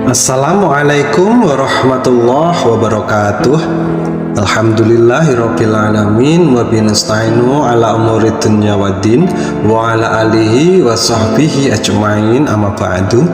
Assalamualaikum warahmatullahi wabarakatuh. Alhamdulillahirabbil alamin wa binasta'inu ala umurid dunya waddin wa ala alihi wa sahbihi ajmain, amma ba'du.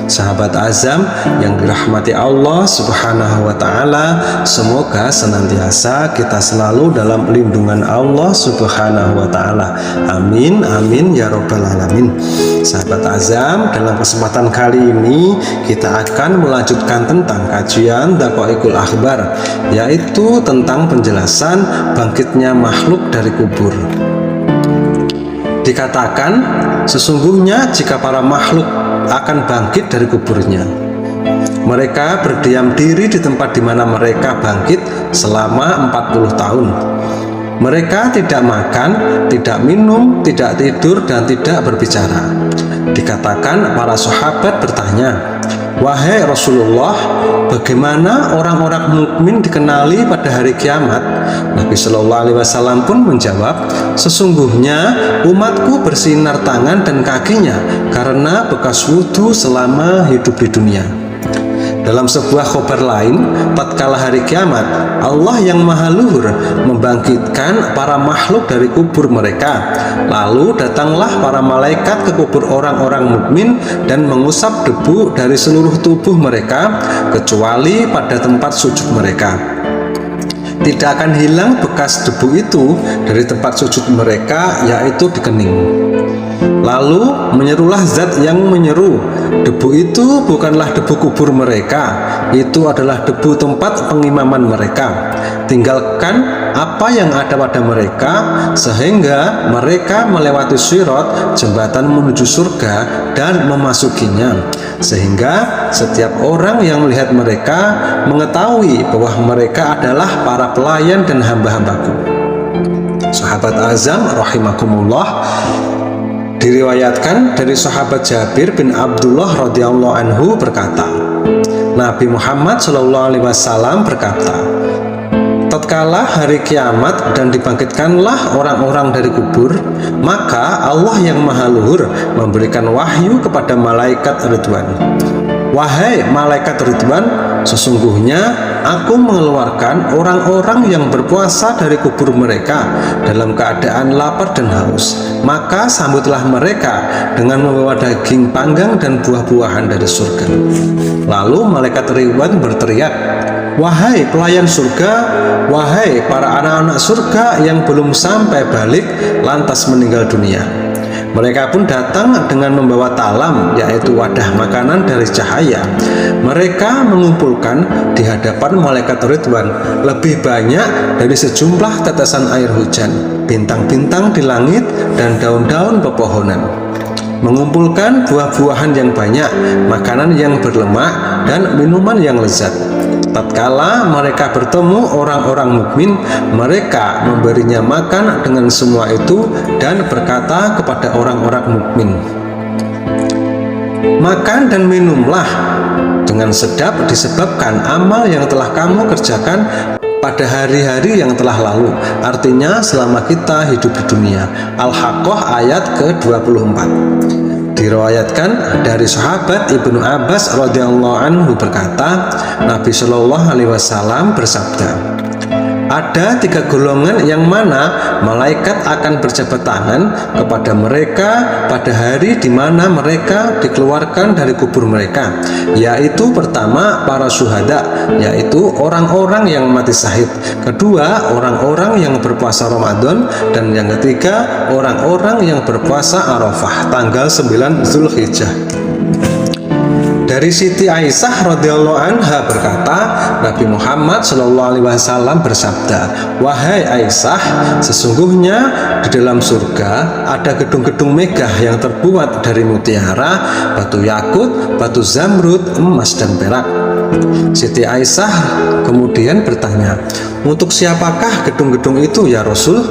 Sahabat Azam yang dirahmati Allah Subhanahu wa taala, semoga senantiasa kita selalu dalam lindungan Allah Subhanahu wa taala. Amin amin ya rabbal alamin. Sahabat Azam, dalam kesempatan kali ini kita akan melanjutkan tentang kajian Daqaiqul Akhbar, yaitu tentang penjelasan bangkitnya makhluk dari kubur. Dikatakan sesungguhnya jika para makhluk akan bangkit dari kuburnya, mereka berdiam diri di tempat di mana mereka bangkit selama 40 tahun. Mereka tidak makan, tidak minum, tidak tidur, dan tidak berbicara. Dikatakan para sahabat bertanya, "Wahai Rasulullah, bagaimana orang-orang mukmin dikenali pada hari kiamat?" Nabi Shallallahu Alaihi Wasallam pun menjawab, "Sesungguhnya umatku bersinar tangan dan kakinya karena bekas wudhu selama hidup di dunia." Dalam sebuah khobar lain, tatkala hari kiamat, Allah yang maha luhur membangkitkan para makhluk dari kubur mereka. Lalu datanglah para malaikat ke kubur orang-orang mukmin dan mengusap debu dari seluruh tubuh mereka kecuali pada tempat sujud mereka. Tidak akan hilang bekas debu itu dari tempat sujud mereka, yaitu di kening. Lalu menyerulah zat yang menyeru, "Debu itu bukanlah debu kubur mereka, itu adalah debu tempat pengimaman mereka. Tinggalkan apa yang ada pada mereka, sehingga mereka melewati sirat, jembatan menuju surga, dan memasukinya. Sehingga setiap orang yang melihat mereka mengetahui bahwa mereka adalah para pelayan dan hamba-hambaku." Sahabat Azam rahimakumullah, diriwayatkan dari sahabat Jabir bin Abdullah radhiyallahu anhu berkata, Nabi Muhammad Shallallahu Alaihi Wasallam berkata, "Tatkala hari kiamat dan dibangkitkanlah orang-orang dari kubur, maka Allah yang maha luhur memberikan wahyu kepada malaikat Ridwan. Wahai malaikat Ridwan, sesungguhnya aku mengeluarkan orang-orang yang berpuasa dari kubur mereka dalam keadaan lapar dan haus. Maka sambutlah mereka dengan membawa daging panggang dan buah-buahan dari surga." Lalu malaikat Ridwan berteriak, "Wahai pelayan surga, wahai para anak-anak surga yang belum sampai balik lantas meninggal dunia." Mereka pun datang dengan membawa talam, yaitu wadah makanan dari cahaya. Mereka mengumpulkan di hadapan malaikat Ridwan lebih banyak dari sejumlah tetesan air hujan, bintang-bintang di langit, dan daun-daun pepohonan. Mengumpulkan buah-buahan yang banyak, makanan yang berlemak, dan minuman yang lezat. Tatkala mereka bertemu orang-orang mukmin, mereka memberinya makan dengan semua itu dan berkata kepada orang-orang mukmin, "Makan dan minumlah dengan sedap disebabkan amal yang telah kamu kerjakan pada hari-hari yang telah lalu." Artinya selama kita hidup di dunia. Al-Haqqah ayat ke-24. Diriwayatkan dari sahabat Ibnu Abbas radhiyallahu anhu berkata, Nabi Shallallahu Alaihi Wasallam bersabda, "Ada 3 golongan yang mana malaikat akan berjabat tangan kepada mereka pada hari di mana mereka dikeluarkan dari kubur mereka, yaitu pertama para syuhada, yaitu orang-orang yang mati syahid, kedua orang-orang yang berpuasa Ramadan, dan yang ketiga orang-orang yang berpuasa Arafah tanggal 9 Zulhijjah." Dari Siti Aisyah radhiyallahu anha berkata, Nabi Muhammad Shallallahu Alaihi Wasallam bersabda, "Wahai Aisyah, sesungguhnya di dalam surga ada gedung-gedung megah yang terbuat dari mutiara, batu yakut, batu zamrud, emas, dan perak." Siti Aisyah kemudian bertanya, "Untuk siapakah gedung-gedung itu ya Rasul?"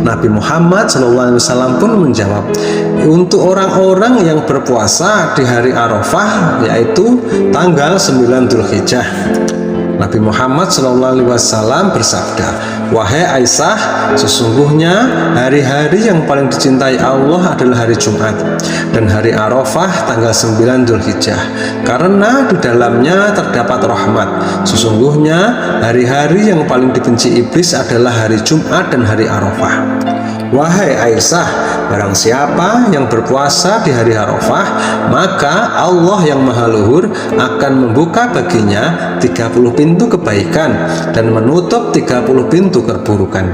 Nabi Muhammad SAW pun menjawab, "Untuk orang-orang yang berpuasa di hari Arafah, yaitu tanggal 9 Dzulhijjah." Nabi Muhammad SAW bersabda, Wahai Aisyah, sesungguhnya hari-hari yang paling dicintai Allah adalah hari Jumat dan hari Arafah tanggal 9 Dzulhijjah, karena di dalamnya terdapat rahmat. Sesungguhnya hari-hari yang paling dibenci iblis adalah hari Jumat dan hari Arafah. Wahai Aisyah, barang siapa yang berpuasa di hari Arafah, maka Allah yang Maha Luhur akan membuka baginya 30 pintu kebaikan dan menutup 30 pintu keburukan.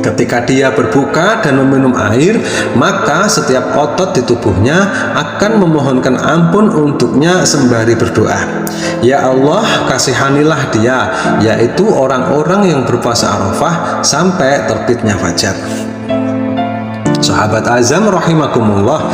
Ketika dia berbuka dan meminum air, maka setiap otot di tubuhnya akan memohonkan ampun untuknya sembari berdoa, "Ya Allah, kasihanilah dia," yaitu orang-orang yang berpuasa Arafah sampai terbitnya fajar. Sahabat azam rahimakumullah,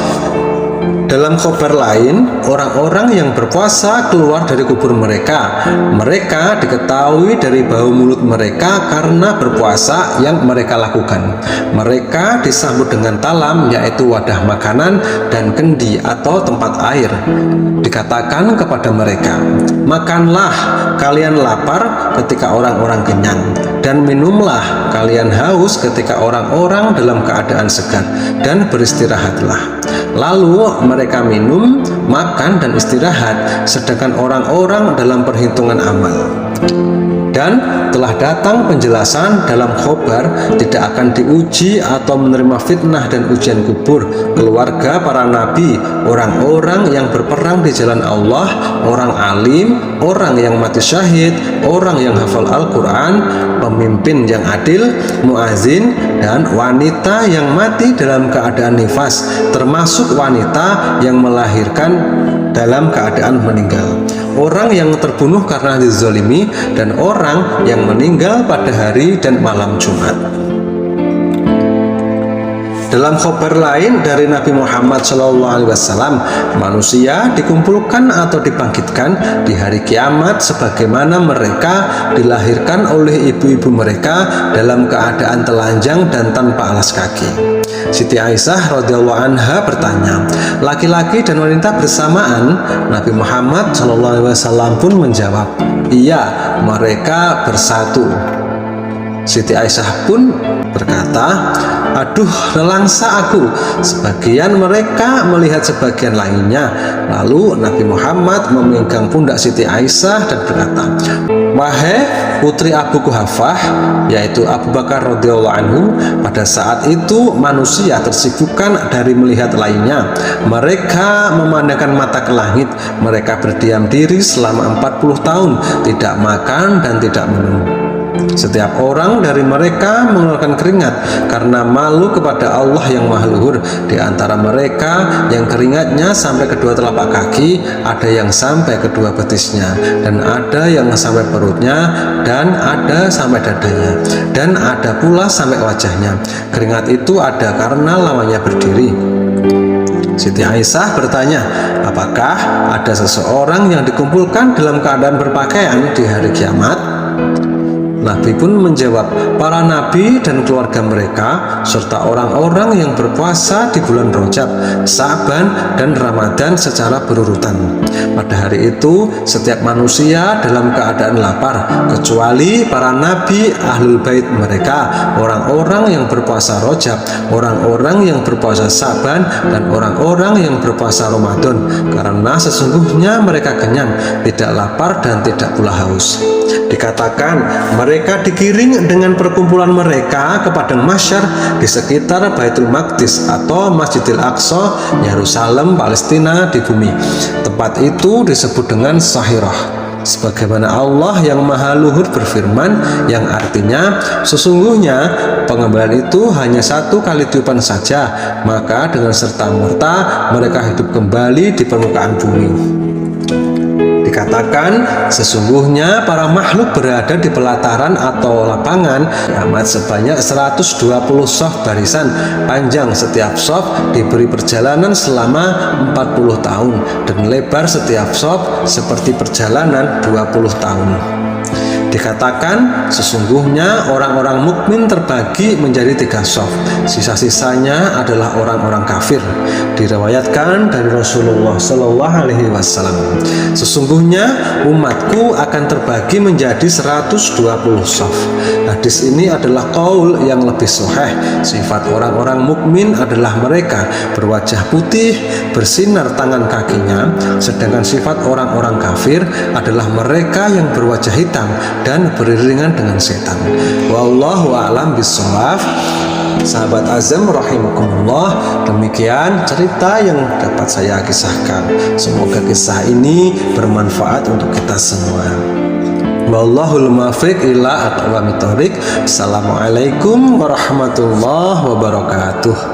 dalam khabar lain, orang-orang yang berpuasa keluar dari kubur mereka. Mereka diketahui dari bau mulut mereka karena berpuasa yang mereka lakukan. Mereka disambut dengan talam, yaitu wadah makanan, dan kendi atau tempat air. Dikatakan kepada mereka, "Makanlah, kalian lapar ketika orang-orang kenyang, dan minumlah, kalian haus ketika orang-orang dalam keadaan segar, dan beristirahatlah." Lalu mereka minum, makan, dan istirahat, sedangkan orang-orang dalam perhitungan amal. Dan telah datang penjelasan dalam khobar tidak akan diuji atau menerima fitnah dan ujian kubur keluarga para nabi, orang-orang yang berperang di jalan Allah, orang alim, orang yang mati syahid, orang yang hafal Al-Quran, pemimpin yang adil, muazin, dan wanita yang mati dalam keadaan nifas, termasuk wanita yang melahirkan dalam keadaan meninggal, orang yang terbunuh karena dizalimi, dan orang yang meninggal pada hari dan malam Jumat. Dalam khabar lain dari Nabi Muhammad SAW, manusia dikumpulkan atau dibangkitkan di hari kiamat sebagaimana mereka dilahirkan oleh ibu-ibu mereka dalam keadaan telanjang dan tanpa alas kaki. Siti Aisyah radhiyallahu anha bertanya, "Laki-laki dan wanita bersamaan?" Nabi Muhammad SAW pun menjawab, "Iya, mereka bersatu." Siti Aisyah pun berkata, "Aduh, nelangsa aku." Sebagian mereka melihat sebagian lainnya. Lalu Nabi Muhammad memegang pundak Siti Aisyah dan berkata, "Wahai putri Abu Quhafah," yaitu Abu Bakar radhiyallahu anhu, pada saat itu manusia tersibukkan dari melihat lainnya. Mereka memandangkan mata ke langit. Mereka berdiam diri selama 40 tahun, tidak makan dan tidak minum. Setiap orang dari mereka mengeluarkan keringat karena malu kepada Allah yang Maha Luhur. Di antara mereka yang keringatnya sampai kedua telapak kaki, ada yang sampai kedua betisnya, dan ada yang sampai perutnya, dan ada sampai dadanya, dan ada pula sampai wajahnya. Keringat itu ada karena lawannya berdiri. Siti Aisyah bertanya, "Apakah ada seseorang yang dikumpulkan dalam keadaan berpakaian di hari kiamat?" Nabi pun menjawab, "Para nabi dan keluarga mereka, serta orang-orang yang berpuasa di bulan Rajab, Sa'ban, dan Ramadan secara berurutan. Pada hari itu, setiap manusia dalam keadaan lapar, kecuali para nabi, ahlul bait mereka, orang-orang yang berpuasa Rajab, orang-orang yang berpuasa Sa'ban, dan orang-orang yang berpuasa Ramadan, karena sesungguhnya mereka kenyang, tidak lapar, dan tidak pula haus." Dikatakan, mereka digiring dengan perkumpulan mereka ke padang mahsyar di sekitar Baitul Maqdis atau Masjidil Aqsa, Yerusalem, Palestina di bumi. Tempat itu disebut dengan Sahirah, sebagaimana Allah yang Maha Luhur berfirman, yang artinya, "Sesungguhnya pengembalian itu hanya satu kali tiupan saja, maka dengan serta-merta mereka hidup kembali di permukaan bumi." Dikatakan, sesungguhnya para makhluk berada di pelataran atau lapangan kiamat sebanyak 120 shaf barisan. Panjang setiap shaf diberi perjalanan selama 40 tahun dan lebar setiap shaf seperti perjalanan 20 tahun. Dikatakan sesungguhnya orang-orang mukmin terbagi menjadi 3 shaf, sisa-sisanya adalah orang-orang kafir. Diriwayatkan dari Rasulullah Shallallahu Alaihi Wasallam, sesungguhnya umatku akan terbagi menjadi 120 shaf. Hadis ini adalah qaul yang lebih sahih. Sifat orang-orang mukmin adalah mereka berwajah putih, bersinar tangan kakinya, sedangkan sifat orang-orang kafir adalah mereka yang berwajah hitam dan beriringan dengan setan. Wallahu a'lam bishawab. Sahabat Azam rahimakumullah, demikian cerita yang dapat saya kisahkan. Semoga kisah ini bermanfaat untuk kita semua. Wallahul muwaffiq ila aqwamit thoriq. Assalamualaikum warahmatullahi wabarakatuh.